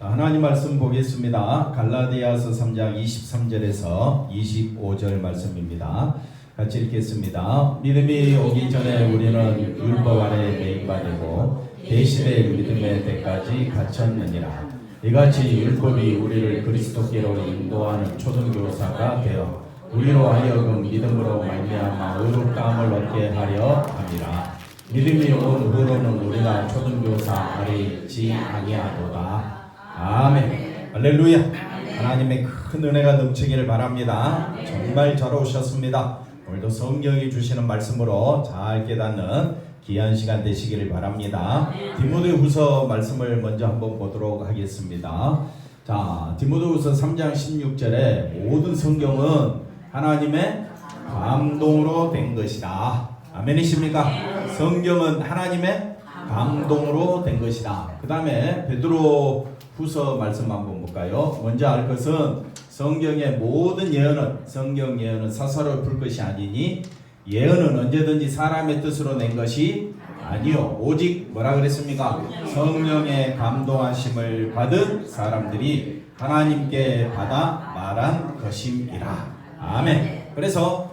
하나님 말씀 보겠습니다. 갈라디아서 3장 23절에서 25절 말씀입니다. 같이 읽겠습니다. 믿음이 오기 전에 우리는 율법 아래 매인바 되고 계시될 믿음의 때까지 갇혔느니라. 이같이 율법이 우리를 그리스도께로 인도하는 초등교사가 되어 우리로 하여금 믿음으로 말미암아 의롭다함을 얻게 하려 함이라. 믿음이 온 후로는 우리가 초등교사 아래 있지 아니하도다. 아멘. 할렐루야. 하나님의 큰 은혜가 넘치기를 바랍니다. 정말 잘 오셨습니다. 오늘도 성경이 주시는 말씀으로 잘 깨닫는 귀한 시간 되시기를 바랍니다. 디모데후서 말씀을 먼저 한번 보도록 하겠습니다. 자, 디모데후서 3장 16절에 모든 성경은 하나님의 감동으로 된 것이다. 아멘이십니까? 성경은 하나님의 감동으로 된 것이다. 그 다음에 베드로 후서 말씀 한번 볼까요? 먼저 알 것은 성경의 모든 예언은, 성경 예언은 사사로 풀 것이 아니니 예언은 언제든지 사람의 뜻으로 낸 것이 아니요 오직 뭐라 그랬습니까? 성령의 감동하심을 받은 사람들이 하나님께 받아 말한 것임이라. 아멘. 그래서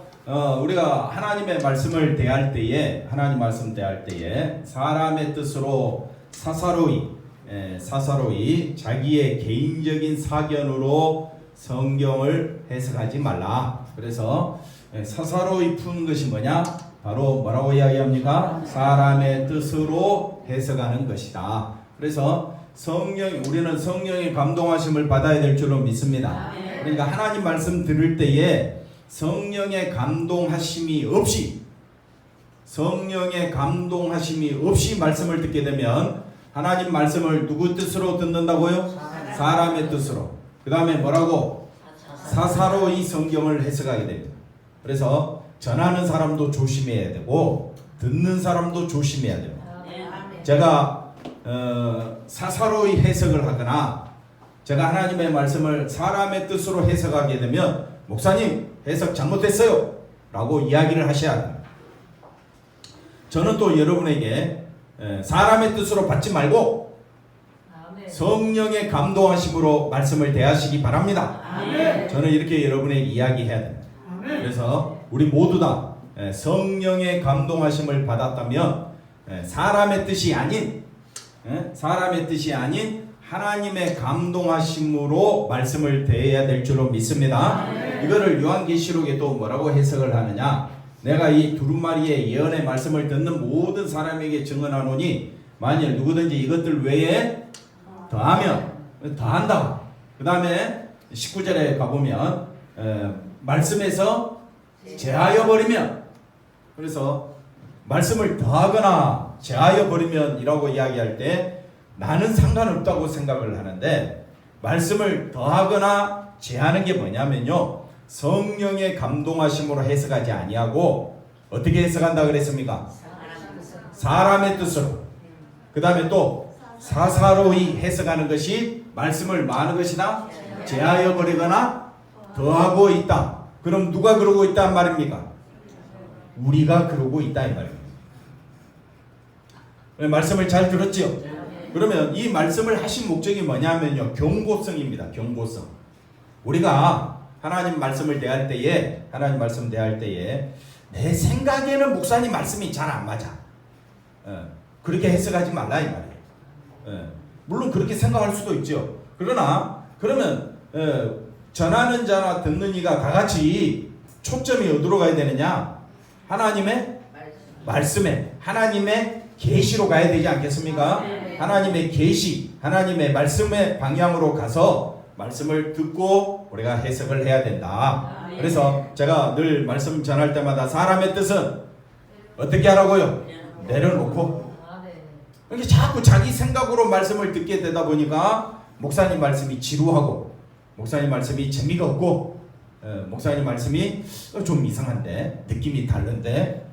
우리가 하나님의 말씀을 대할 때에, 하나님 말씀 대할 때에 사람의 뜻으로 사사로이 자기의 개인적인 사견으로 성경을 해석하지 말라. 그래서 사사로이 푸는 것이 뭐냐? 바로 뭐라고 이야기합니까? 사람의 뜻으로 해석하는 것이다. 그래서 우리는 성령의 감동하심을 받아야 될 줄로 믿습니다. 그러니까 하나님 말씀 들을 때에 성령의 감동하심이 없이 말씀을 듣게 되면 하나님 말씀을 누구 뜻으로 듣는다고요? 사람의 뜻으로. 그 다음에 뭐라고? 사사로이 성경을 해석하게 됩니다. 그래서 전하는 사람도 조심해야 되고 듣는 사람도 조심해야 됩니다. 제가 사사로이 해석을 하거나 제가 하나님의 말씀을 사람의 뜻으로 해석하게 되면 목사님 해석 잘못했어요 라고 이야기를 하셔야 합니다. 저는 또 여러분에게 사람의 뜻으로 받지 말고 성령의 감동하심으로 말씀을 대하시기 바랍니다. 저는 이렇게 여러분에게 이야기해야 됩니다. 그래서 우리 모두 다 성령의 감동하심을 받았다면 사람의 뜻이 아닌 하나님의 감동하심으로 말씀을 대해야 될 줄로 믿습니다. 이거를 요한계시록에 또 뭐라고 해석을 하느냐? 내가 이 두루마리의 예언의 말씀을 듣는 모든 사람에게 증언하노니 만일 누구든지 이것들 외에 더하면 더한다. 그 다음에 19절에 가보면 말씀에서 제하여 버리면, 그래서 말씀을 더하거나 제하여 버리면 이라고 이야기할 때 나는 상관없다고 생각을 하는데, 말씀을 더하거나 제하는 게 뭐냐면요, 성령의 감동하심으로 해석하지 아니하고 어떻게 해석한다 그랬습니까? 사람의 뜻으로. 그 다음에 또 사사로이 해석하는 것이 말씀을 많은 것이나 제하여 버리거나 더하고 있다. 그럼 누가 그러고 있단 말입니까? 우리가 그러고 있다 이 말입니다. 말씀을 잘 들었지요? 그러면 이 말씀을 하신 목적이 뭐냐면요, 경고성입니다. 경고성. 우리가 하나님 말씀을 대할 때에 내 생각에는 목사님 말씀이 잘 안 맞아. 그렇게 해석하지 말라 이 말이에요. 물론 그렇게 생각할 수도 있죠. 그러면 전하는 자나 듣는 이가 다 같이 초점이 어디로 가야 되느냐? 하나님의 말씀에, 하나님의 계시로 가야 되지 않겠습니까? 하나님의 계시, 하나님의 말씀의 방향으로 가서 말씀을 듣고 우리가 해석을 해야 된다. 그래서 제가 늘 말씀 전할 때마다 사람의 뜻은 어떻게 하라고요? 내려놓고. 이렇게 자꾸 자기 생각으로 말씀을 듣게 되다 보니까 목사님 말씀이 지루하고, 목사님 말씀이 재미가 없고, 목사님 말씀이 좀 이상한데, 느낌이 다른데,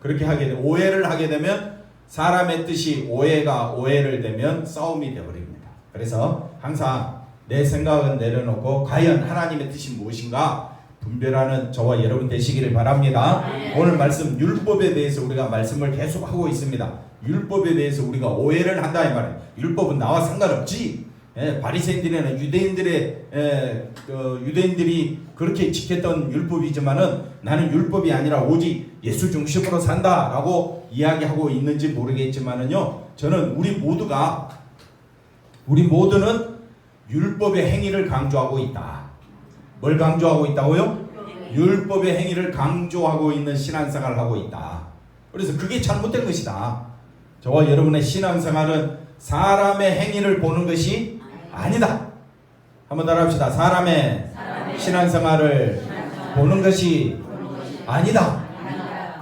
그렇게 하게 되면, 오해를 하게 되면 사람의 뜻이 오해를 되면 싸움이 되어버립니다. 그래서 항상 내 생각은 내려놓고 과연 하나님의 뜻이 무엇인가 분별하는 저와 여러분 되시기를 바랍니다. 오늘 말씀 율법에 대해서 우리가 말씀을 계속 하고 있습니다. 율법에 대해서 우리가 오해를 한다 이 말이에요. 율법은 나와 상관없지. 바리새인들이나 유대인들이 그렇게 지켰던 율법이지만은 나는 율법이 아니라 오직 예수 중심으로 산다라고 이야기하고 있는지 모르겠지만은요, 저는 우리 모두는 율법의 행위를 강조하고 있다. 뭘 강조하고 있다고요? 율법의 행위를 강조하고 있는 신앙생활을 하고 있다. 그래서 그게 잘못된 것이다. 저와 여러분의 신앙생활은 사람의 행위를 보는 것이 아니다. 한번 따라합시다. 사람의 신앙생활을 보는 것이 아니다.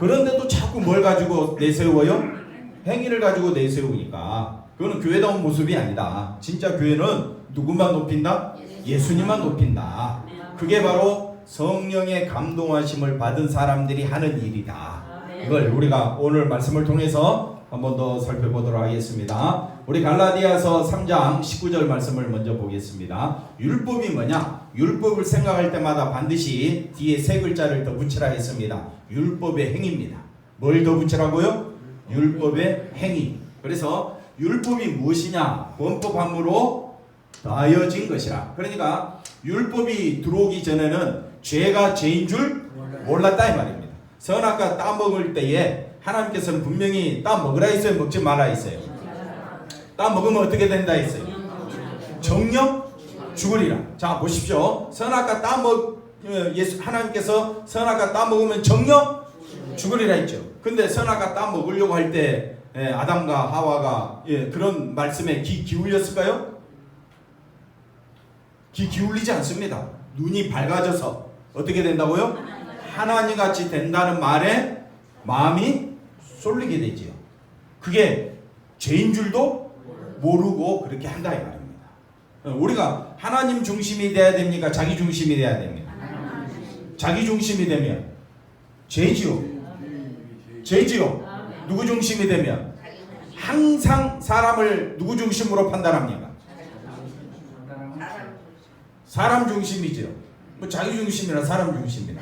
그런데도 자꾸 뭘 가지고 내세워요? 행위를 가지고 내세우니까 그거는 교회다운 모습이 아니다. 진짜 교회는 누구만 높인다? 예수님만 높인다. 그게 바로 성령의 감동하심을 받은 사람들이 하는 일이다. 이걸 우리가 오늘 말씀을 통해서 한 번 더 살펴보도록 하겠습니다. 우리 갈라디아서 3장 19절 말씀을 먼저 보겠습니다. 율법이 뭐냐? 율법을 생각할 때마다 반드시 뒤에 세 글자를 더 붙이라 했습니다. 율법의 행위입니다. 뭘 더 붙이라고요? 율법의 행위. 그래서 율법이 무엇이냐? 범법함으로 더하여진 것이라. 그러니까 율법이 들어오기 전에는 죄가 죄인 줄 몰랐다 이 말입니다. 선악과 따먹을 때에 하나님께서는 분명히 따먹으라 했어요? 먹지 말라 했어요? 따먹으면 어떻게 된다 했어요? 정령 죽으리라. 자 보십시오. 하나님께서 선악과 따먹으면 정령 죽으리라 했죠. 근데 선악과 따먹으려고 할 때 아담과 하와가 그런 말씀에 귀 기울였을까요? 귀 기울이지 않습니다. 눈이 밝아져서 어떻게 된다고요? 하나님같이 된다는 말에 마음이 쏠리게 되지요. 그게 죄인 줄도 모르고 그렇게 한다 이 말입니다. 우리가 하나님 중심이 돼야 됩니까? 자기 중심이 돼야 됩니까? 자기 중심이 되면 죄지요. 누구 중심이 되면 항상 사람을 누구 중심으로 판단합니까? 사람 중심이죠. 뭐 자기 중심이나 사람 중심이나.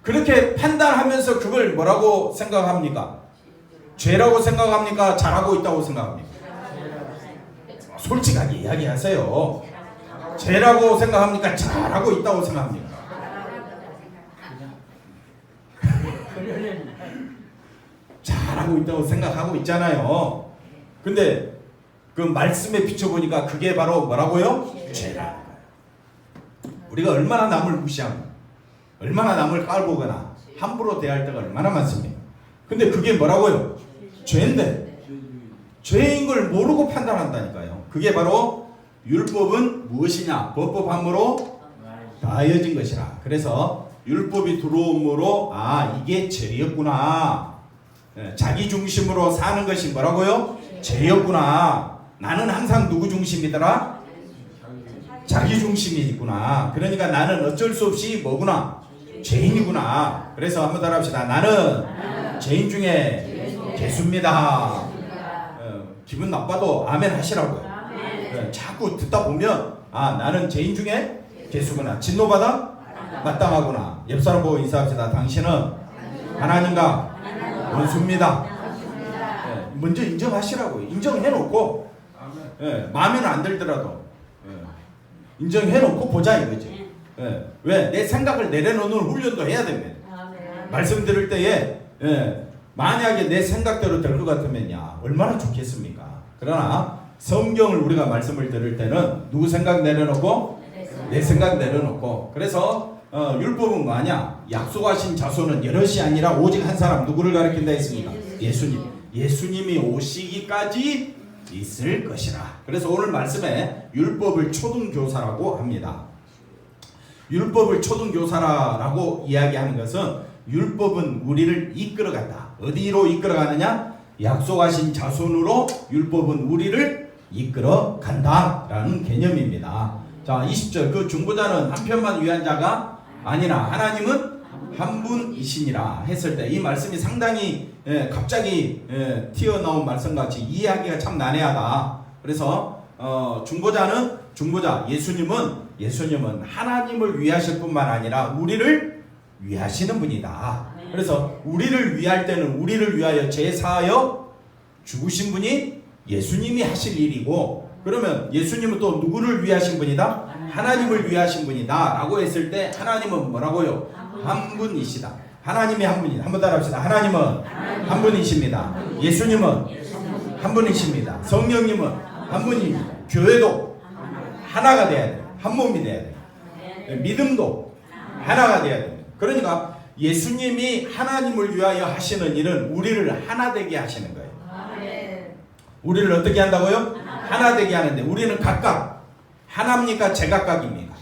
그렇게 판단하면서 그걸 뭐라고 생각합니까? 죄라고 생각합니까? 잘하고 있다고 생각합니까? 솔직하게 이야기하세요. 죄라고 생각합니까? 잘하고 있다고 생각합니까? 잘하고 있다고 생각하고 있잖아요. 근데 그 말씀에 비춰보니까 그게 바로 뭐라고요? 죄라는 거예요. 우리가 얼마나 남을 무시합니까? 얼마나 남을 깔보거나 함부로 대할 때가 얼마나 많습니까? 근데 그게 뭐라고요? 죄인데 죄인 걸 모르고 판단한다니까요. 그게 바로 율법은 무엇이냐? 법법함으로 다하여진 것이라. 그래서 율법이 들어옴으로 이게 죄였구나. 자기 중심으로 사는 것이 뭐라고요? 죄였구나. 나는 항상 누구 중심이더라? 자기 중심이 있구나. 그러니까 나는 어쩔 수 없이 뭐구나? 죄인이구나. 그래서 한번 따라합시다. 나는 죄인 중에 개수입니다. 기분 나빠도 아멘 하시라고요. 자꾸 듣다 보면 나는 죄인 중에 개수구나. 진노받아 마땅하구나. 옆 사람 보고 인사합시다. 당신은 하나님과 원수입니다. 먼저 인정하시라고요. 인정해놓고 마음에는 안 들더라도 인정해놓고 보자 이거죠. 왜? 내 생각을 내려놓는 훈련도 해야 됩니다. 말씀 들을 때에 만약에 내 생각대로 될 것 같으면야 얼마나 좋겠습니까? 그러나 성경을 우리가 말씀을 들을 때는 누구 생각 내려놓고? 내 생각 내려놓고. 그래서 율법은 뭐냐? 약속하신 자손은 여럿이 아니라 오직 한 사람. 누구를 가리킨다 했습니까? 예수님. 예수님이 오시기까지 있을 것이라. 그래서 오늘 말씀에 율법을 초등교사라고 합니다. 율법을 초등교사라고 이야기하는 것은 율법은 우리를 이끌어간다. 어디로 이끌어가느냐? 약속하신 자손으로 율법은 우리를 이끌어간다라는 개념입니다. 자, 20절. 그 중보자는 한 편만 위한 자가 아니라 하나님은 한 분이시니라 했을 때 이 말씀이 상당히 갑자기 튀어나온 말씀같이 이해하기가 참 난해하다. 그래서 중보자 예수님은 하나님을 위하실 뿐만 아니라 우리를 위하시는 분이다. 그래서 우리를 위할 때는 우리를 위하여 제사하여 죽으신 분이 예수님이 하실 일이고, 그러면 예수님은 또 누구를 위하신 분이다? 하나님을 위하신 분이다 라고 했을 때 하나님은 뭐라고요? 한 분이시다. 하나님이 한 분이다. 한번 따라합시다. 하나님은 한 분이십니다. 예수님은 한 분이십니다. 성령님은 한 분입니다. 교회도 하나가 돼야 돼요. 한 몸이 돼야 돼요. 믿음도 하나가 돼야 돼요. 그러니까 예수님이 하나님을 위하여 하시는 일은 우리를 하나 되게 하시는 거예요. 우리를 어떻게 한다고요? 하나 되게 하는데 우리는 각각 하나입니까? 제각각입니까?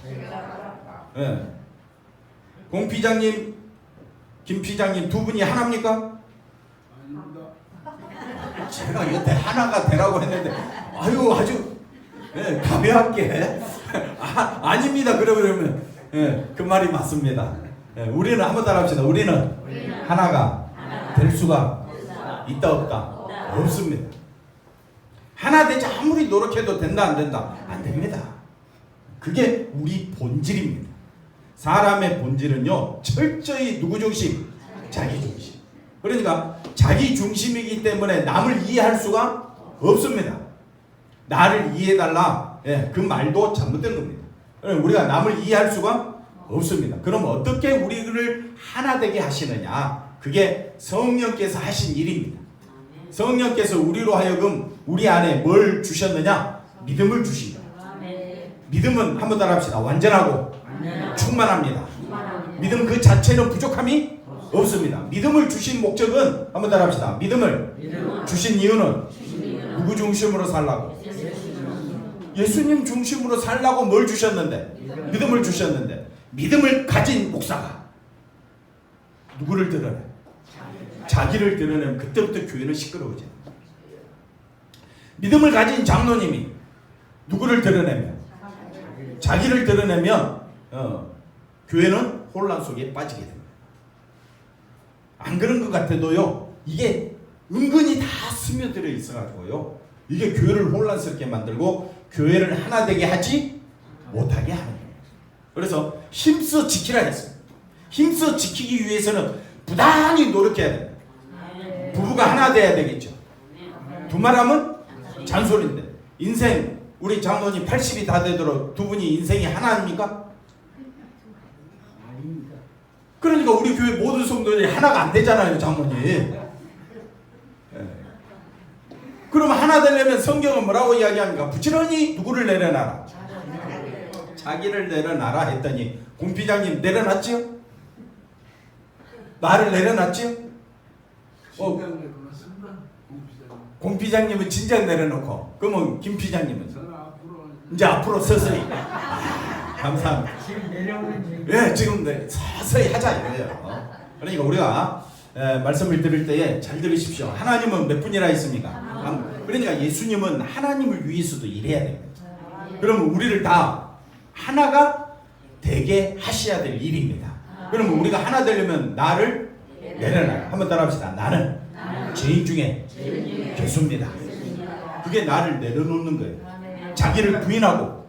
네. 공 피장님, 김 피장님 두 분이 하나입니까? 제가 여태 하나가 되라고 했는데 아유 아주 네, 가벼웠게 아닙니다. 그러면 그 말이 맞습니다. 우리는 한번 따라합시다. 우리는 하나가 될 수가 있다 없다? 없습니다. 하나 되지 아무리 노력해도 된다 안 된다? 안 됩니다. 그게 우리 본질입니다. 사람의 본질은요 철저히 누구 중심? 자기 중심. 그러니까 자기 중심이기 때문에 남을 이해할 수가 없습니다. 나를 이해해달라. 그 말도 잘못된 겁니다. 우리가 남을 이해할 수가 없습니다. 그럼 어떻게 우리를 하나 되게 하시느냐? 그게 성령께서 하신 일입니다. 성령께서 우리로 하여금 우리 안에 뭘 주셨느냐? 믿음을 주신다. 믿음은 한번 따라합시다. 완전하고 충만합니다. 믿음 그 자체는 부족함이 없습니다. 믿음을 주신 목적은 한번 따라합시다. 믿음을 주신 이유는 누구 중심으로 살라고? 예수님 중심으로 살라고 뭘 주셨는데? 믿음을 주셨는데 믿음을 가진 목사가 누구를 드러내? 자기를 드러내면 그때부터 교회는 시끄러워져요. 믿음을 가진 장로님이 누구를 드러내면? 자기를 드러내면 교회는 혼란 속에 빠지게 됩니다. 안 그런 것 같아도요 이게 은근히 다 스며들어 있어가지고요 이게 교회를 혼란스럽게 만들고 교회를 하나 되게 하지 못하게 하는 거예요. 그래서 힘써 지키라 했어요. 힘써 지키기 위해서는 부단히 노력해야 돼요. 부부가 하나 돼야 되겠죠. 두말하면 잔소리인데 인생 우리 장로님 80이 다 되도록 두 분이 인생이 하나 아닙니까? 그러니까 우리 교회 모든 성도들이 하나가 안 되잖아요, 장모님. 그러면 하나 되려면 성경은 뭐라고 이야기합니까? 부지런히 누구를 내려놔라? 자기를 내려놔라 했더니 공피장님 내려놨지요? 나를 내려놨지요? 공피장님은 진작 내려놓고 그러면 김피장님은 이제 앞으로 서서히 감사합니다. 예, 지금 서서히 하자 이거예요. 그러니까 우리가 말씀을 들을 때에 잘 들으십시오. 하나님은 몇 분이나 있습니까? 그러니까 예수님은 하나님을 위해서도 일해야 됩니다. 그러면 우리를 다 하나가 되게 하셔야 될 일입니다. 그러면 우리가 하나 되려면 나를 내려놔요. 한번 따라합시다. 나는 죄인 중에 죄수입니다. 그게 나를 내려놓는 거예요. 자기를 부인하고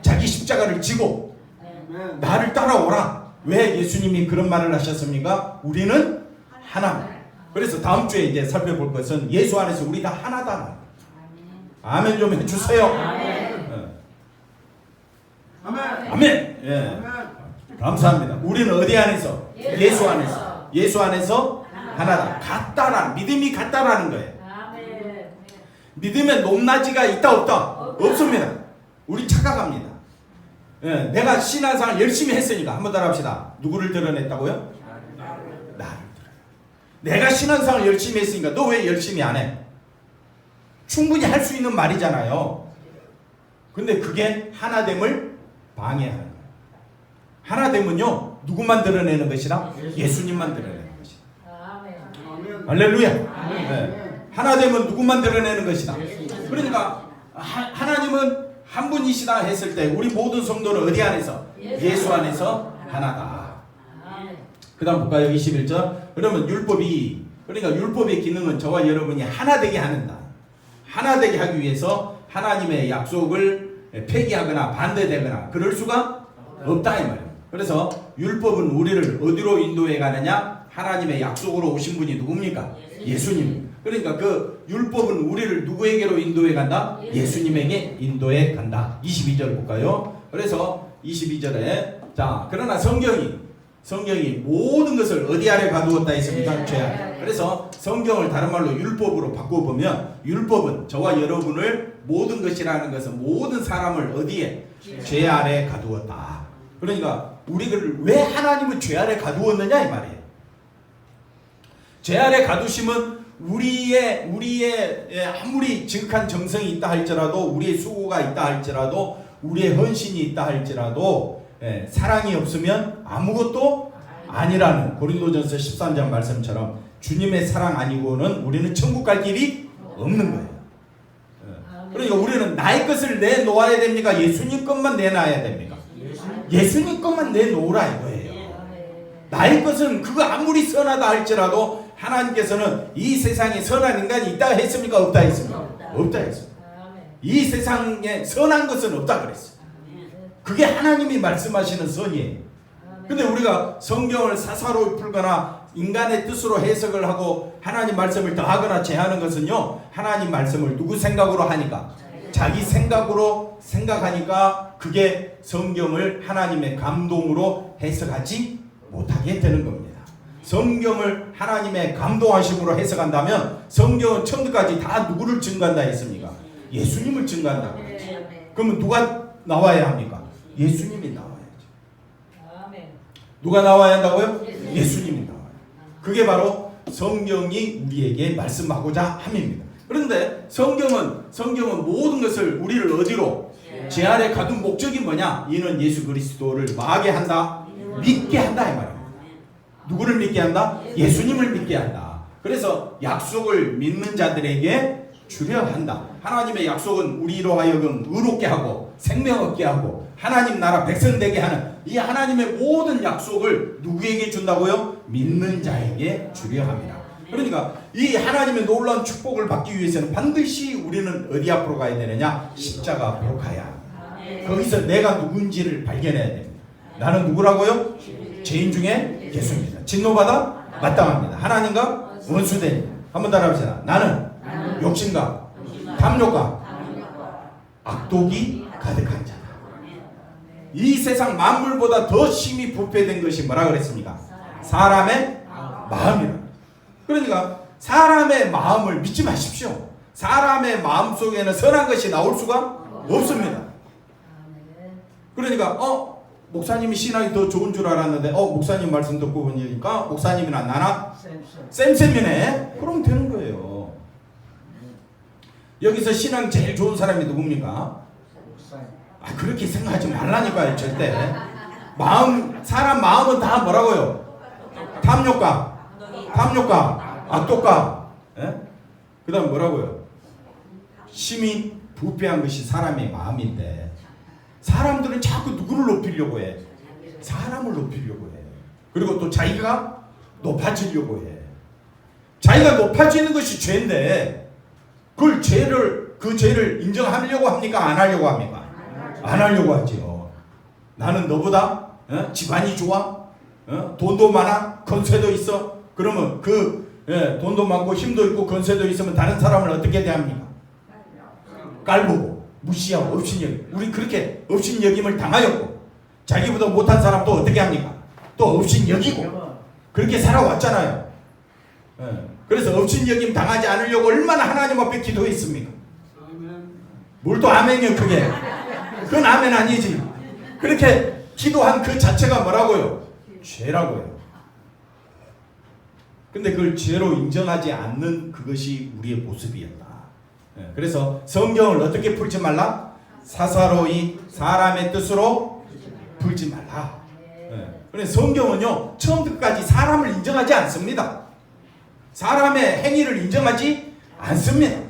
자기 십자가를 지고 나를 따라오라. 왜 예수님이 그런 말을 하셨습니까? 우리는 하나. 그래서 다음 주에 이제 살펴볼 것은 예수 안에서 우리 다 하나다. 아멘 좀 해주세요. 아멘. 예. 감사합니다. 우리는 어디 안에서? 예수 안에서. 예수 안에서 하나다. 같다라. 믿음이 같다라는 거예요. 믿음의 높낮이가 있다 없다? 없습니다. 우리 착각합니다. 예, 내가 신앙생활 열심히 했으니까 한번 따라합시다. 누구를 드러냈다고요? 나를 드러내. 내가 신앙생활 열심히 했으니까 너 왜 열심히 안 해? 충분히 할 수 있는 말이잖아요. 근데 그게 하나됨을 방해하는 거예요. 하나됨은요 누구만 드러내는 것이라? 예수님만 드러내는 것이다. 할렐루야. 네. 하나됨은 누구만 드러내는 것이다. 그러니까 하나님은 한 분이시다 했을 때 우리 모든 성도는 어디 안에서? 예수 안에서 하나다. 그 다음 볼까요? 21절. 그러면 율법이, 그러니까 율법의 기능은 저와 여러분이 하나 되게 하는다. 하나 되게 하기 위해서 하나님의 약속을 폐기하거나 반대되거나 그럴 수가 없다 이 말이에요. 그래서 율법은 우리를 어디로 인도해 가느냐? 하나님의 약속으로 오신 분이 누굽니까? 예수님. 그러니까 그 율법은 우리를 누구에게로 인도해 간다? 예수님에게 인도해 간다. 22절 볼까요? 그래서 22절에 자 그러나 성경이 모든 것을 어디 아래 가두었다 했습니까? 죄 아래. 그래서 성경을 다른 말로 율법으로 바꿔보면 율법은 저와 여러분을 모든 것이라는 것은 모든 사람을 어디에? 죄 아래 가두었다. 그러니까 우리를 왜 하나님은 죄 아래 가두었느냐 이 말이에요. 죄 아래 가두심은 우리의 아무리 지극한 정성이 있다 할지라도 우리의 수고가 있다 할지라도 우리의 헌신이 있다 할지라도 사랑이 없으면 아무것도 아니라는 고린도전서 13장 말씀처럼 주님의 사랑 아니고는 우리는 천국 갈 길이 없는 거예요. 그러니까 우리는 나의 것을 내놓아야 됩니까? 예수님 것만 내놔야 됩니까? 예수님 것만 내놓으라 이거예요. 나의 것은 그거 아무리 선하다 할지라도 하나님께서는 이 세상에 선한 인간이 있다 했습니까? 없다 했습니까? 없다 했습니다. 이 세상에 선한 것은 없다 그랬어요. 그게 하나님이 말씀하시는 선이에요. 근데 우리가 성경을 사사로이 풀거나 인간의 뜻으로 해석을 하고 하나님 말씀을 더하거나 제하는 것은요, 하나님 말씀을 누구 생각으로 하니까? 자기 생각으로 생각하니까 그게 성경을 하나님의 감동으로 해석하지 못하게 되는 겁니다. 성경을 하나님의 감동하심으로 해석한다면 성경은 처음부터까지 다 누구를 증거한다 했습니까? 예수님을 증거한다. 그러면 누가 나와야 합니까? 예수님이 나와야죠. 누가 나와야 한다고요? 예수님이 나와요. 그게 바로 성경이 우리에게 말씀하고자 함입니다. 그런데 성경은 모든 것을 우리를 어디로? 죄 아래 가둔 목적이 뭐냐? 이는 예수 그리스도를 뭐하게 한다? 믿게 한다 이 말입니다. 누구를 믿게 한다? 예수님을 믿게 한다. 그래서 약속을 믿는 자들에게 주려 한다. 하나님의 약속은 우리로 하여금 의롭게 하고 생명 얻게 하고 하나님 나라 백성 되게 하는 이 하나님의 모든 약속을 누구에게 준다고요? 믿는 자에게 주려 합니다. 그러니까 이 하나님의 놀라운 축복을 받기 위해서는 반드시 우리는 어디 앞으로 가야 되느냐? 십자가 앞으로 가야 합니다. 거기서 내가 누군지를 발견해야 됩니다. 나는 누구라고요? 죄인 중에 예수입니다. 진노받아 마땅합니다. 하나님과 원수되니. 한번 따라합시다. 나는 욕심과 탐욕과 악독이 가득한 자다. 이 세상 만물보다 더 심히 부패된 것이 뭐라 그랬습니까? 사람의 마음이라. 그러니까 사람의 마음을 믿지 마십시오. 사람의 마음 속에는 선한 것이 나올 수가 없습니다. 그러니까 목사님이 신앙이 더 좋은 줄 알았는데 목사님 말씀 듣고 보니까 목사님이나 나나 쌤이네. 그럼 되는 거예요. 여기서 신앙 제일 좋은 사람이 누굽니까? 그렇게 생각하지 말라니까요. 절대. 사람 마음은 다 뭐라고요? 탐욕과 악독과 그 다음 뭐라고요? 심히 부패한 것이 사람의 마음인데 사람들은 자꾸 누구를 높이려고 해? 사람을 높이려고 해. 그리고 또 자기가 높아지려고 해. 자기가 높아지는 것이 죄인데 그 죄를 인정하려고 합니까? 안 하려고 합니까? 안 하려고 하죠. 나는 너보다 집안이 좋아? 돈도 많아? 건세도 있어? 그러면 돈도 많고 힘도 있고 건세도 있으면 다른 사람을 어떻게 대합니까? 깔보고 무시하고 업신여김. 우리 그렇게 업신여김을 당하였고 자기보다 못한 사람 또 어떻게 합니까? 또 업신여기고 그렇게 살아왔잖아요. 그래서 업신여김 당하지 않으려고 얼마나 하나님 앞에 기도했습니까? 뭘 또 아멘이요 그게. 그건 아멘 아니지. 그렇게 기도한 그 자체가 뭐라고요? 죄라고요. 근데 그걸 죄로 인정하지 않는 그것이 우리의 모습이었다. 그래서 성경을 어떻게 풀지 말라? 사사로이 사람의 뜻으로 풀지 말라. 그래서 성경은요 처음부터 끝까지 사람을 인정하지 않습니다. 사람의 행위를 인정하지 않습니다.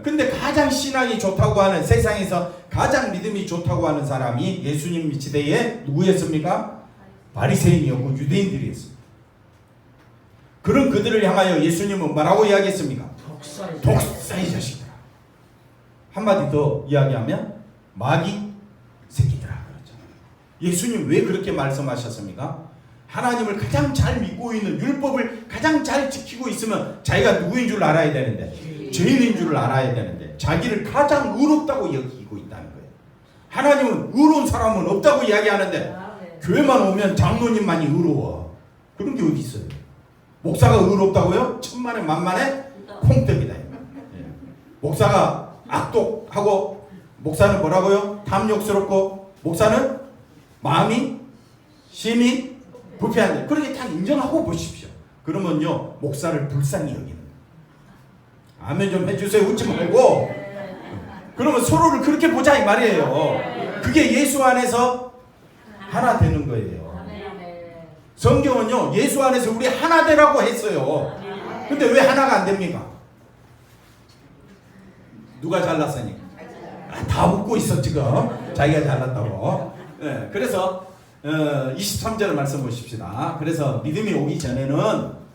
근데 가장 신앙이 좋다고 하는 세상에서 가장 믿음이 좋다고 하는 사람이 예수님 시대에 누구였습니까? 바리새인이었고 유대인들이었습니다. 그런 그들을 향하여 예수님은 뭐라고 이야기했습니까? 독사의 자식들아. 한마디 더 이야기하면 마귀 새끼들아 그랬죠. 예수님 왜 그렇게 말씀하셨습니까? 하나님을 가장 잘 믿고 있는, 율법을 가장 잘 지키고 있으면 자기가 누구인 줄 알아야 되는데, 죄인인 줄 알아야 되는데, 자기를 가장 의롭다고 여기고 있다는 거예요. 하나님은 의로운 사람은 없다고 이야기하는데 교회만 오면 장로님만이 의로워. 그런 게 어디 있어요? 목사가 의롭다고요? 천만에 만만에 콩떡이다. 목사가 악독하고, 목사는 뭐라고요? 탐욕스럽고, 목사는 마음이 심히 부패한데, 그렇게 다 인정하고 보십시오. 그러면요, 목사를 불쌍히 여기는 거예요. 아멘 좀 해주세요. 웃지 말고. 그러면 서로를 그렇게 보자 이 말이에요. 그게 예수 안에서 하나 되는 거예요. 성경은요, 예수 안에서 우리 하나 되라고 했어요. 근데 왜 하나가 안 됩니까? 누가 잘났으니까? 다 웃고 있어 지금. 자기가 잘났다고. 네, 그래서 23절 말씀 보십시다. 그래서 믿음이 오기 전에는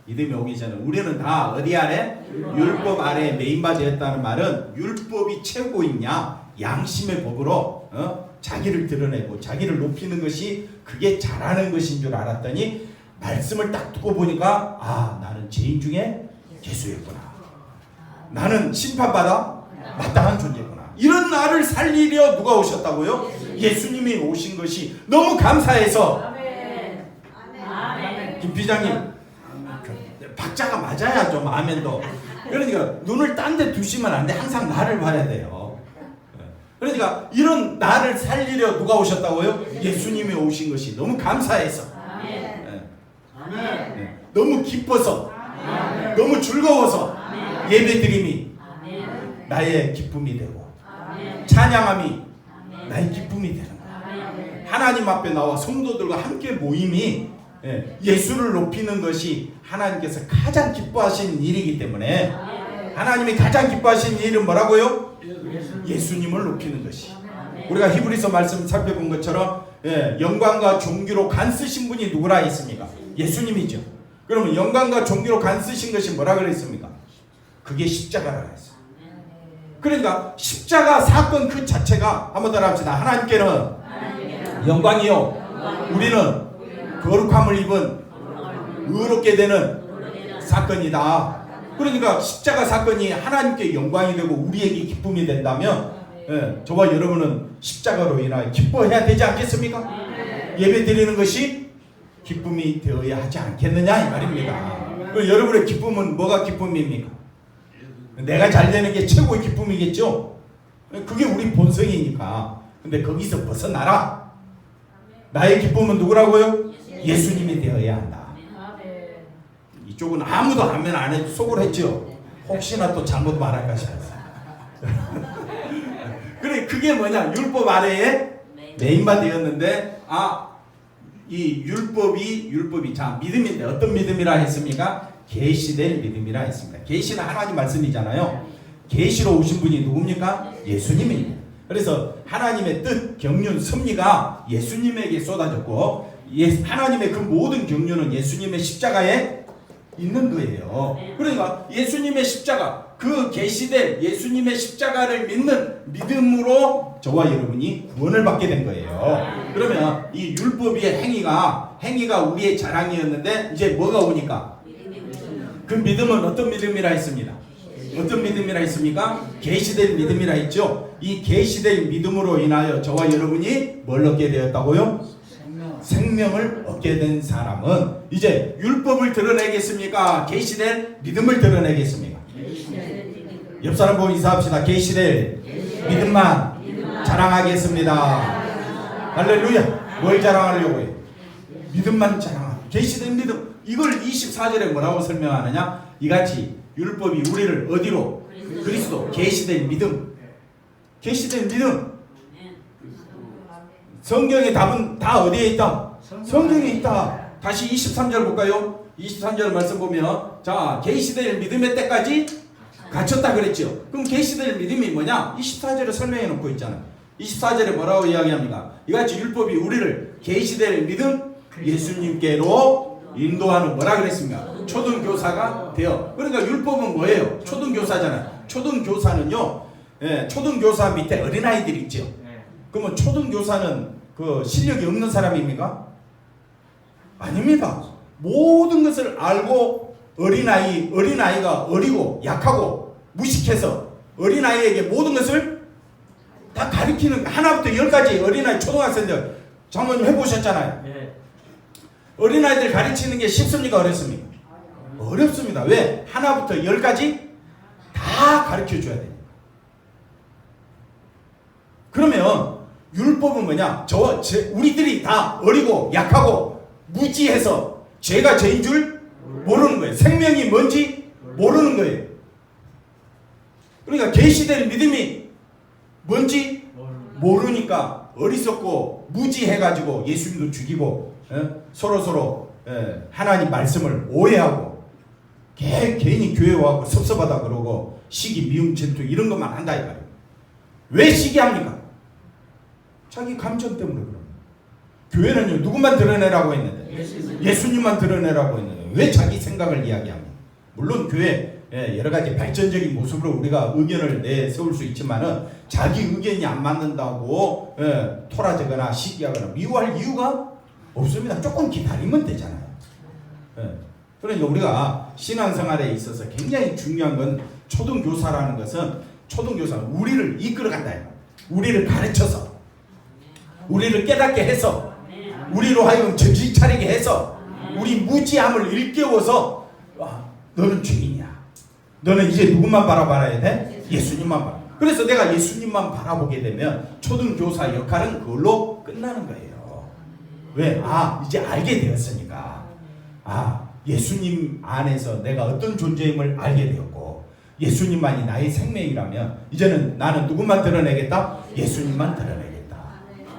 우리는 다 어디 아래? 율법 아래 메인바되었다는 말은, 율법이 최고이냐 양심의 법으로 자기를 드러내고 자기를 높이는 것이 그게 잘하는 것인 줄 알았더니, 말씀을 딱 듣고 보니까 나는 죄인 중에 예수였구나. 나는 심판받아 마땅한 존재구나. 이런 나를 살리려 누가 오셨다고요? 예수님이 오신 것이 너무 감사해서. 김 비장님, 박자가 맞아야 좀 아멘도. 그러니까 눈을 딴 데 두시면 안 돼. 항상 나를 봐야 돼요. 그러니까 이런 나를 살리려 누가 오셨다고요? 예수님이 오신 것이 너무 감사해서, 너무 기뻐서, 너무 즐거워서 예배드림이 나의 기쁨이 되고, 찬양함이 나의 기쁨이 되는 거예요. 하나님 앞에 나와 성도들과 함께 모임이 예수를 높이는 것이 하나님께서 가장 기뻐하시는 일이기 때문에, 하나님이 가장 기뻐하시는 일은 뭐라고요? 예수님을 높이는 것이. 우리가 히브리서 말씀 살펴본 것처럼 영광과 존귀로 간 쓰신 분이 누구라 했습니까? 예수님이죠. 그러면 영광과 존귀로 간 쓰신 것이 뭐라 그랬습니까? 그게 십자가라고 했어요. 그러니까 십자가 사건 그 자체가, 한번 더 합시다. 하나님께는 영광이요, 우리는 거룩함을 입은 의롭게 되는 사건이다. 그러니까 십자가 사건이 하나님께 영광이 되고 우리에게 기쁨이 된다면, 저와 여러분은 십자가로 인하여 기뻐해야 되지 않겠습니까? 예배 드리는 것이 기쁨이 되어야 하지 않겠느냐 이 말입니다. 여러분의 기쁨은 뭐가 기쁨입니까? 내가 잘 되는 게 최고의 기쁨이겠죠? 그게 우리 본성이니까. 근데 거기서 벗어나라. 나의 기쁨은 누구라고요? 예수님이 되어야 한다. 이쪽은 아무도 아멘 안 해도 속으로 했죠. 혹시나 또 잘못 말할까 싶어서. 그래, 그게 뭐냐? 율법 아래에 메인바 되었는데, 이 율법이 자 믿음인데 어떤 믿음이라 했습니까? 계시될 믿음이라 했습니다. 계시는 하나님 말씀이잖아요. 계시로 오신 분이 누굽니까? 예수님입니다. 그래서 하나님의 뜻, 경륜, 섭리가 예수님에게 쏟아졌고, 하나님의 그 모든 경륜은 예수님의 십자가에 있는 거예요. 그러니까 예수님의 십자가, 그 계시된 예수님의 십자가를 믿는 믿음으로 저와 여러분이 구원을 받게 된 거예요. 그러면 이 율법의 행위가 우리의 자랑이었는데, 이제 뭐가 오니까? 그 믿음은 어떤 믿음이라 했습니다. 어떤 믿음이라 했습니까? 계시된 믿음이라 했죠. 이 계시된 믿음으로 인하여 저와 여러분이 뭘 얻게 되었다고요? 생명을 얻게 된 사람은 이제 율법을 드러내겠습니까? 계시된 믿음을 드러내겠습니까? 옆 사람 보고 인사합시다. 계시된 믿음만 자랑하겠습니다. 할렐루야. 뭘 자랑하려고 해요? 믿음만 자랑하고. 계시된 믿음. 이걸 24절에 뭐라고 설명하느냐? 이같이 율법이 우리를 어디로? 그리스도. 계시된 믿음. 계시된 믿음. 성경의 답은 다 어디에 있다? 성경에 있다. 다시 23절 볼까요? 23절 말씀 보면, 자, 계시될 믿음의 때까지 갖췄다 그랬죠. 그럼 계시될 믿음이 뭐냐? 24절에 설명해 놓고 있잖아요. 24절에 뭐라고 이야기합니까? 이같이 율법이 우리를 계시될 믿음, 예수님께로 인도하는 뭐라 그랬습니까? 초등교사가 되어. 그러니까 율법은 뭐예요? 초등교사잖아요. 초등교사는요, 초등교사 밑에 어린아이들이 있죠. 그러면 초등교사는 그 실력이 없는 사람입니까? 아닙니다. 모든 것을 알고 어린아이가 어리고 약하고 무식해서 어린아이에게 모든 것을 다 가르치는, 하나부터 열까지 어린아이 초등학생들 장모님 해보셨잖아요. 네. 어린아이들 가르치는 게 쉽습니까? 어렵습니까? 어렵습니다. 왜? 하나부터 열까지 다 가르쳐줘야 돼요. 그러면 율법은 뭐냐? 우리들이 다 어리고 약하고 무지해서 죄가 죄인 줄 모르는 거예요. 생명이 뭔지 모르는 거예요. 그러니까 계시된 믿음이 뭔지 모르니까 어리석고 무지해가지고 예수님도 죽이고 서로 하나님 말씀을 오해하고 괜히 교회 와고 섭섭하다 그러고 시기 미움 질투 이런 것만 한다 이 말이에요. 왜 시기합니까? 자기 감정 때문에 그럽니다. 교회는요 누구만 드러내라고 했는데 예수님만 드러내라고 했는데 왜 자기 생각을 이야기합니까? 물론 교회 여러 가지 발전적인 모습으로 우리가 의견을 내세울 수 있지만은 자기 의견이 안 맞는다고 토라지거나 시기하거나 미워할 이유가 없습니다. 조금 기다리면 되잖아요. 그러니까 우리가 신앙생활에 있어서 굉장히 중요한 건 초등교사라는 것은 초등교사는 우리를 이끌어간다. 우리를 가르쳐서 우리를 깨닫게 해서 우리로 하여금 정신 차리게 해서 우리 무지함을 일깨워서 너는 죄인이야. 너는 이제 누구만 바라봐야 돼? 예수님만 바라. 그래서 내가 예수님만 바라보게 되면 초등교사 역할은 그걸로 끝나는 거예요. 왜? 이제 알게 되었으니까. 예수님 안에서 내가 어떤 존재임을 알게 되었고 예수님만이 나의 생명이라면 이제는 나는 누구만 드러내겠다? 예수님만 드러내겠다.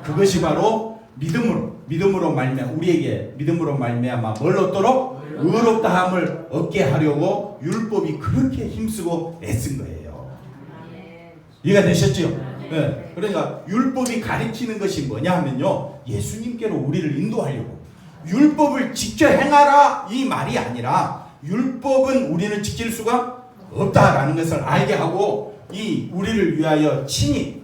그것이 바로 믿음으로 말미암아 우리에게 믿음으로 말미암아 뭘 얻도록 의롭다함을 얻게 하려고 율법이 그렇게 힘쓰고 애쓴 거예요. 이해가 되셨죠? 네. 그러니까 율법이 가리키는 것이 뭐냐 하면요 예수님께로 우리를 인도하려고 율법을 지켜 행하라 이 말이 아니라 율법은 우리는 지킬 수가 없다라는 것을 알게 하고 이 우리를 위하여 친히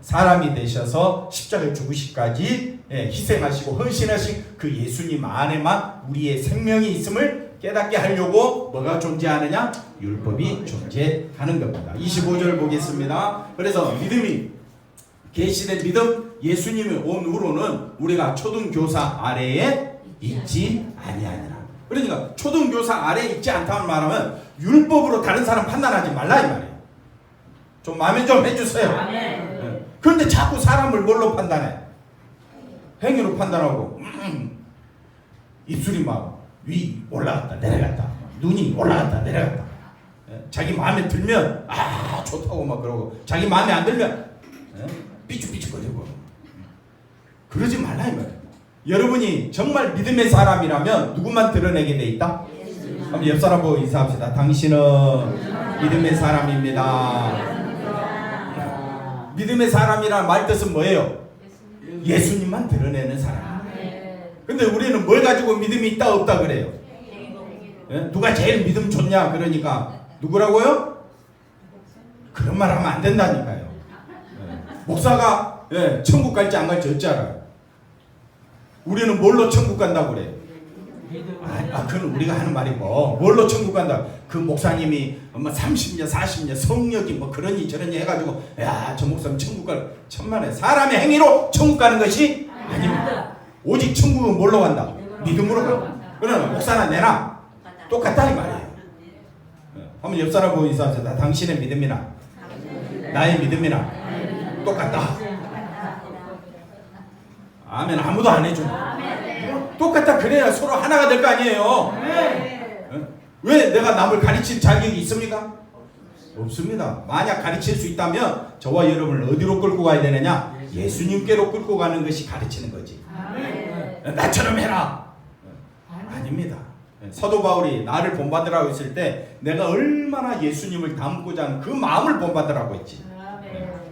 사람이 되셔서 십자가에 죽으시기까지 희생하시고 헌신하신 그 예수님 안에만 우리의 생명이 있음을 깨닫게 하려고 뭐가 존재하느냐? 율법이 존재하는 겁니다. 25절 보겠습니다. 그래서 믿음이 계시된 믿음 예수님이 온 후로는 우리가 초등교사 아래에 있지 아니하니라. 그러니까 초등교사 아래에 있지 않다는 말하면 율법으로 다른 사람 판단하지 말라 이 말이에요. 좀 마음에 좀 해주세요. 그런데 자꾸 사람을 뭘로 판단해? 행위로 판단하고 입술이 막 위 올라갔다 내려갔다 눈이 올라갔다 내려갔다 자기 마음에 들면 좋다고 막 그러고 자기 마음에 안 들면 삐죽삐죽거리고 그러지 말라 이 말이에요. 여러분이 정말 믿음의 사람이라면 누구만 드러내게 돼 있다? 그럼 옆 사람 보고 인사합시다. 당신은 믿음의 사람입니다. 믿음의 사람이라는 말 뜻은 뭐예요? 예수님만 드러내는 사람. 근데 우리는 뭘 가지고 믿음이 있다 없다 그래요? 누가 제일 믿음 좋냐 그러니까 누구라고요? 그런 말 하면 안 된다니까요. 목사가 천국 갈지 안 갈지 어찌 알아요? 우리는 뭘로 천국 간다고 그래요? 그건 우리가 하는 말이고 뭘로 천국 간다. 그 목사님이 30년 40년 성역이 뭐 그러니 저러니 해가지고 저 목사님 천국 갈 천만에 사람의 행위로 천국 가는 것이 아닙니다. 오직 천국은 뭘로 간다? 믿음으로 간다. 그러나 목사나 내나 똑같다 이 말이에요. 한번 옆 사람 보고 인사합시다. 당신의 믿음이나 나의 믿음이나 똑같다. 아멘. 아무도 안 해줘. 똑같다 그래야 서로 하나가 될 거 아니에요. 왜 내가 남을 가르칠 자격이 있습니까? 없습니다. 만약 가르칠 수 있다면 저와 여러분을 어디로 끌고 가야 되느냐? 예수님께로 끌고 가는 것이 가르치는 거지. 나처럼 해라. 아닙니다. 사도 바울이 나를 본받으라고 했을 때 내가 얼마나 예수님을 닮고자 하는 그 마음을 본받으라고 했지.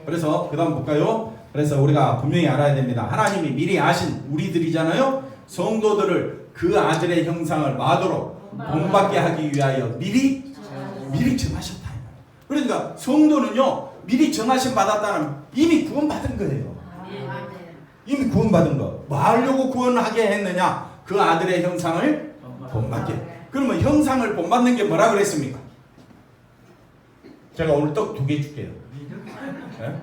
그래서 그 다음 볼까요? 그래서 우리가 분명히 알아야 됩니다. 하나님이 미리 아신 우리들이잖아요. 성도들을 그 아들의 형상을 마도록 본받게 하기 위하여 미리 정하셨다. 그러니까 성도는요 미리 정하심 받았다는 이미 구원받은 거예요. 이미 구원받은 거. 뭐 하려고 구원하게 했느냐? 그 아들의 형상을 본받게. 그러면 형상을 본받는 게 뭐라 그랬습니까? 제가 오늘 떡 2개 줄게요. 네?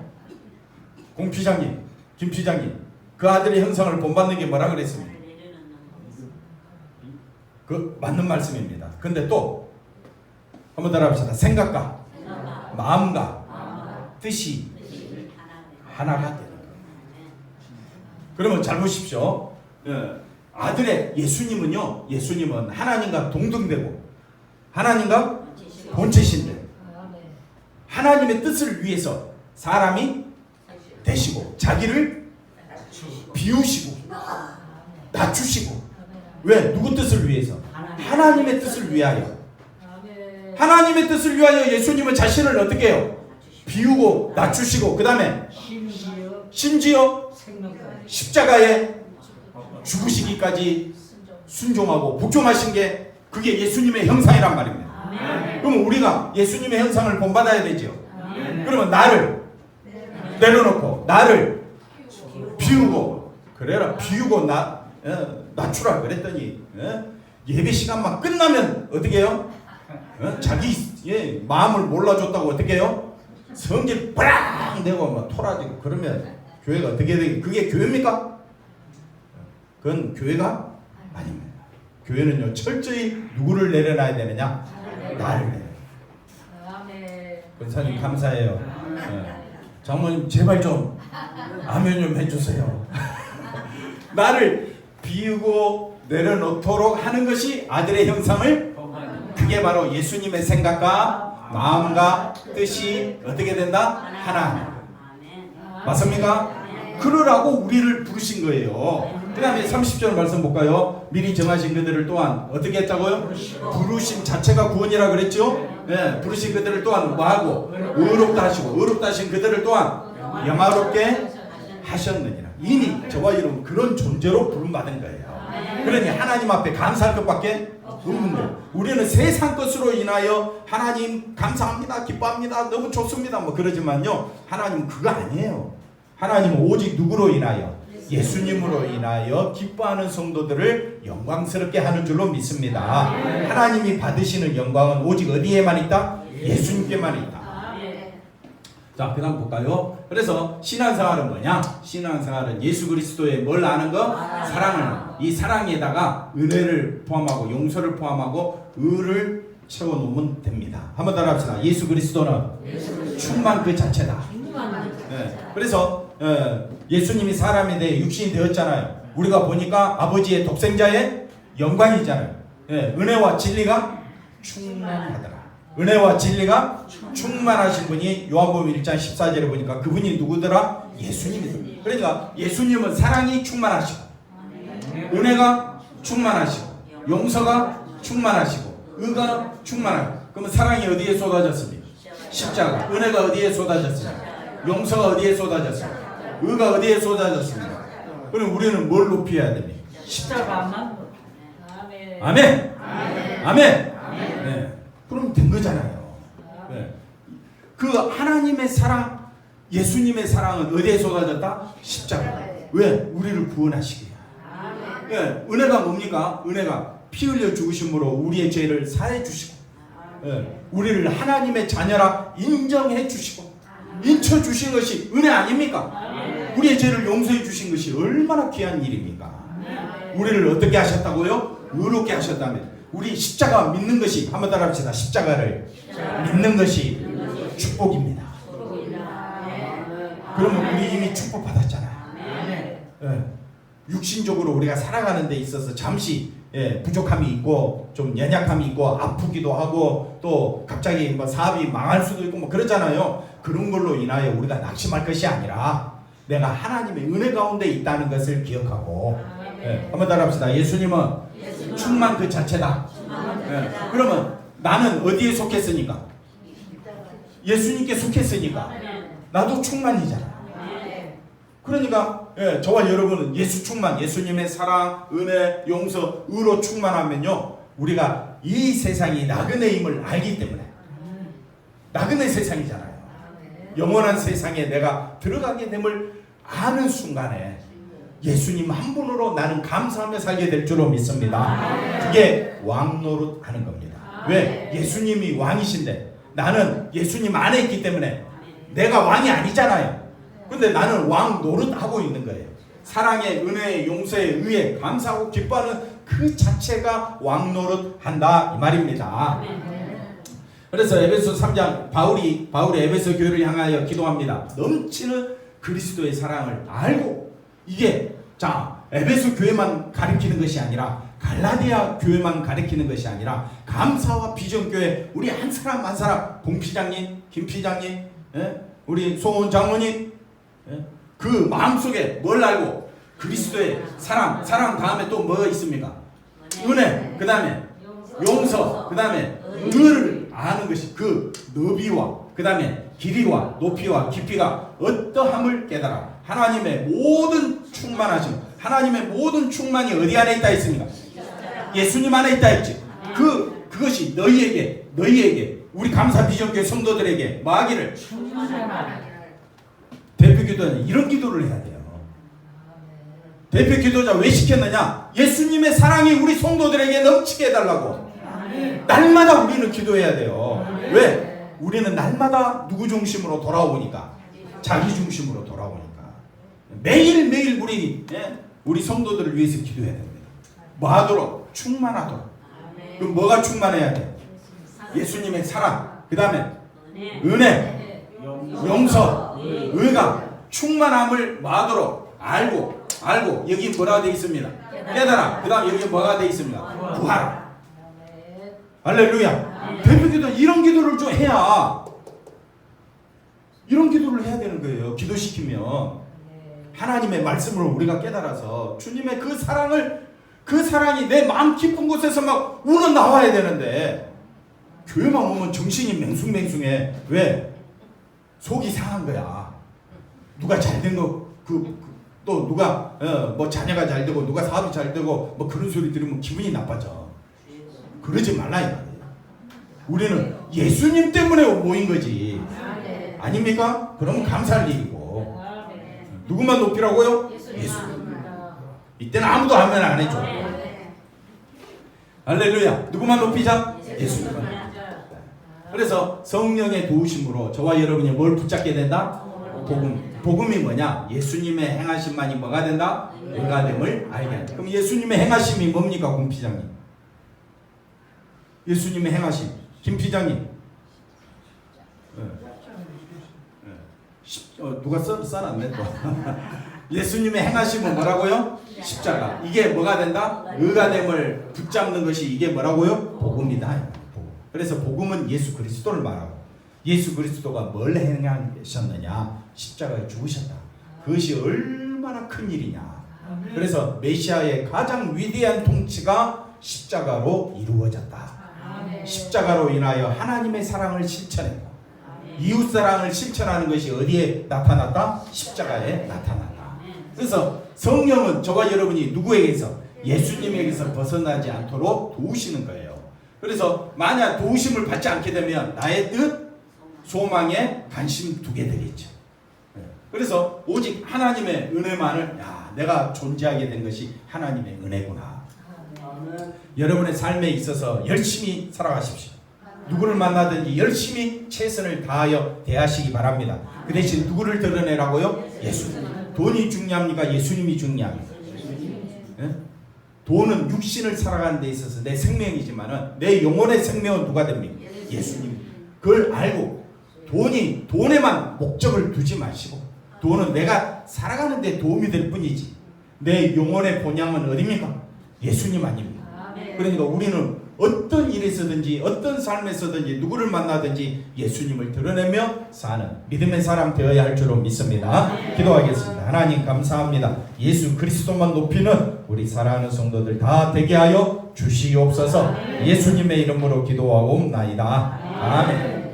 공 피장님, 김 피장님, 그 아들의 형상을 본받는 게 뭐라 그랬습니까? 그 맞는 말씀입니다. 근데 또 한번 따라합시다. 생각과 마음과 뜻이 하나가 되는 거예요. 그러면 잘 보십시오. 아들의 예수님은 하나님과 동등되고 하나님과 본체신데 하나님의 뜻을 위해서 사람이 되시고 자기를 비우시고 낮추시고 왜? 누구 뜻을 위해서? 하나님의 뜻을 위하여. 하나님의 뜻을 위하여 예수님은 자신을 어떻게 해요? 비우고 낮추시고 그 다음에 심지어 십자가에 죽으시기까지 순종하고 복종하신 게 그게 예수님의 형상이란 말입니다. 그러면 우리가 예수님의 형상을 본받아야 되죠. 그러면 나를 내려놓고 나를 비우고 그래라 비우고 낮추라 그랬더니 예배 시간만 끝나면 어떻게 해요? 자기 마음을 몰라줬다고 어떻게 해요? 성질 뿌랑 내고 막 토라지고 그러면 교회가 어떻게 되게 그게 교회입니까? 그건 교회가 아닙니다. 교회는요 철저히 누구를 내려놔야 되느냐? 나를 내려. 권사님 감사해요. 장모님 제발 좀 아멘 좀 해주세요. 나를 비우고 내려놓도록 하는 것이 아들의 형상을 그게 바로 예수님의 생각과 마음과 뜻이 어떻게 된다? 하나. 맞습니까? 그러라고 우리를 부르신 거예요. 그 다음에 30절 말씀 볼까요? 미리 정하신 그들을 또한 어떻게 했다고요? 부르신 자체가 구원이라 그랬죠? 네, 부르신 그들을 또한 뭐하고? 의롭다 하시고 의롭다 하신 그들을 또한 영화롭게 하셨느니라. 이미 저와 여러분 그런 존재로 부름받은 거예요. 그러니 하나님 앞에 감사할 것밖에 없는 거예요. 우리는 세상 것으로 인하여 하나님 감사합니다, 기뻐합니다, 너무 좋습니다 뭐 그러지만요 하나님은 그거 아니에요. 하나님은 오직 누구로 인하여? 예수님으로 인하여 기뻐하는 성도들을 영광스럽게 하는 줄로 믿습니다. 하나님이 받으시는 영광은 오직 어디에만 있다? 예수님께만 있다. 자, 그 다음 볼까요? 그래서 신앙생활은 뭐냐? 신앙생활은 예수 그리스도의 뭘 아는 거? 사랑을. 이 사랑에다가 은혜를 포함하고 용서를 포함하고 의를 채워놓으면 됩니다. 한번 따라 합시다. 예수 그리스도는 충만 그 자체다. 네. 그래서 예수님이 사람에 대해 육신이 되었잖아요. 우리가 보니까 아버지의 독생자의 영광이잖아요. 네. 은혜와 진리가 충만하더라. 은혜와 진리가 충만하신 분이 요한복음 1장 14절에 보니까 그분이 누구더라? 예수님이더라. 그러니까 예수님은 사랑이 충만하시고 은혜가 충만하시고 용서가 충만하시고 의가 충만하고 그러면 사랑이 어디에 쏟아졌습니까? 십자가. 은혜가 어디에 쏟아졌습니까? 용서가 어디에 쏟아졌습니까? 의가 어디에 쏟아졌습니까? 그럼 우리는 뭘 높여야 됩니까? 십자가만. 아멘. 아멘. 네. 그럼 된 거잖아요. 네. 그 하나님의 사랑, 예수님의 사랑은 어디에 쏟아졌다? 십자가. 왜? 우리를 구원하시기야. 네. 은혜가 뭡니까? 은혜가 피 흘려 죽으심으로 우리의 죄를 사해 주시고, 네. 우리를 하나님의 자녀라 인정해 주시고, 인쳐 주신 것이 은혜 아닙니까? 우리의 죄를 용서해 주신 것이 얼마나 귀한 일입니까? 우리를 어떻게 하셨다고요? 의롭게 하셨다면. 우리 십자가 믿는 것이 한번 따라합시다. 십자가를 믿는 것이 축복입니다. 그러면 우리 이미 축복 받았잖아요. 네. 육신적으로 우리가 살아가는 데 있어서 잠시 부족함이 있고 좀 연약함이 있고 아프기도 하고 또 갑자기 뭐 사업이 망할 수도 있고 뭐 그러잖아요. 그런 걸로 인하여 우리가 낙심할 것이 아니라 내가 하나님의 은혜 가운데 있다는 것을 기억하고 한번 따라합시다. 예수님은 충만 그 자체다. 그러면 나는 어디에 속했으니까? 예수님께 속했으니까 나도 충만이잖아. 그러니까 저와 여러분은 예수 충만, 예수님의 사랑, 은혜, 용서, 의로 충만하면요 우리가 이 세상이 나그네임을 알기 때문에 나그네 세상이잖아요. 영원한 세상에 내가 들어가게 됨을 아는 순간에 예수님 한 분으로 나는 감사하며 살게 될 줄로 믿습니다. 그게 왕 노릇하는 겁니다. 왜? 예수님이 왕이신데 나는 예수님 안에 있기 때문에 내가 왕이 아니잖아요. 근데 나는 왕 노릇하고 있는 거예요. 사랑의 은혜의 용서의 의에 감사하고 기뻐하는 그 자체가 왕 노릇한다 이 말입니다. 그래서 에베소 3장 바울이 에베소 교회를 향하여 기도합니다. 넘치는 그리스도의 사랑을 알고 이게 자 에베소 교회만 가리키는 것이 아니라 갈라디아 교회만 가리키는 것이 아니라 감사와 비전교회 우리 한 사람 한 사람 봉피장님, 김피장님, 우리 소원 장로님 그 마음속에 뭘 알고 그리스도의 사랑 다음에 또 뭐가 있습니까? 은혜, 그 다음에 용서, 그 다음에 의를 아는 것이 그 너비와 그 다음에 길이와 높이와 깊이가 어떠함을 깨달아 하나님의 모든 충만하심 하나님의 모든 충만이 어디 안에 있다 했습니까? 예수님 안에 있다 했지. 그것이 너희에게 우리 감사 비전교회 성도들에게 마귀를 대표 기도는 이런 기도를 해야 돼요. 대표 기도자 왜 시켰느냐? 예수님의 사랑이 우리 성도들에게 넘치게 해달라고. 날마다 우리는 기도해야 돼요. 왜? 우리는 날마다 누구 중심으로 돌아오니까 자기 중심으로 돌아오니까 매일매일 우리 성도들을 위해서 기도해야 됩니다. 뭐 하도록? 충만하도록. 그럼 뭐가 충만해야 돼? 예수님의 사랑, 그 다음에 은혜, 용서, 의가 충만함을 뭐 하도록? 알고 여기 뭐라고 되어 있습니다? 깨달아. 그 다음 여기 뭐가 되어 있습니다? 구하라. 할렐루야. 대표 기도 이런 기도를 좀 해야 이런 기도를 해야 되는 거예요. 기도시키면 하나님의 말씀으로 우리가 깨달아서 주님의 그 사랑이 내 마음 깊은 곳에서 막 우러나와야 되는데 교회만 오면 정신이 맹숭맹숭해. 왜? 속이 상한 거야. 누가 잘 된 거 또 누가 뭐 자녀가 잘 되고 누가 사업이 잘 되고 뭐 그런 소리 들으면 기분이 나빠져. 그러지 말라 이 말이에요. 우리는 예수님 때문에 모인 거지. 아닙니까? 그러면 감사할 일이고. 누구만 높이라고요? 예수님. 이때는 아무도 아멘 안 해줘. 할렐루야. 누구만 높이자? 예수님만 높이자. 그래서 성령의 도우심으로 저와 여러분이 뭘 붙잡게 된다? 복음이 뭐냐? 예수님의 행하심만이 뭐가 된다? 의가됨을 알게 한다. 그럼 예수님의 행하심이 뭡니까? 공피장님. 예수님의 행하심. 김피장님. 누가 써놨네 또. 예수님의 행하심은 뭐라고요? 십자가. 이게 뭐가 된다? 의가됨을 붙잡는 것이 이게 뭐라고요? 복음이다. 그래서 복음은 예수 그리스도를 말하고 예수 그리스도가 뭘 행하셨느냐? 십자가에 죽으셨다. 그것이 얼마나 큰 일이냐. 그래서 메시아의 가장 위대한 통치가 십자가로 이루어졌다. 십자가로 인하여 하나님의 사랑을 실천했다. 이웃사랑을 실천하는 것이 어디에 나타났다? 십자가에 나타났다. 그래서 성령은 저와 여러분이 누구에게서? 예수님에게서 벗어나지 않도록 도우시는 거예요. 그래서 만약 도우심을 받지 않게 되면 나의 뜻, 소망에 관심 두게 되겠죠. 그래서 오직 하나님의 은혜만을 내가 존재하게 된 것이 하나님의 은혜구나. 여러분의 삶에 있어서 열심히 살아가십시오. 누구를 만나든지 열심히 최선을 다하여 대하시기 바랍니다. 그 대신 누구를 드러내라고요? 예수님. 돈이 중요합니까? 예수님이 중요합니까? 돈은 육신을 살아가는 데 있어서 내 생명이지만은 내 영혼의 생명은 누가 됩니까? 예수님. 그걸 알고 돈에만 목적을 두지 마시고 돈은 내가 살아가는 데 도움이 될 뿐이지 내 영혼의 본향은 어디입니까? 예수님 아닙니까? 그러니까 우리는 어떤 일에서든지 어떤 삶에서든지 누구를 만나든지 예수님을 드러내며 사는 믿음의 사람 되어야 할 줄로 믿습니다. 기도하겠습니다. 하나님 감사합니다. 예수 그리스도만 높이는 우리 사랑하는 성도들 다 되게 하여 주시옵소서. 예수님의 이름으로 기도하옵나이다. 아멘.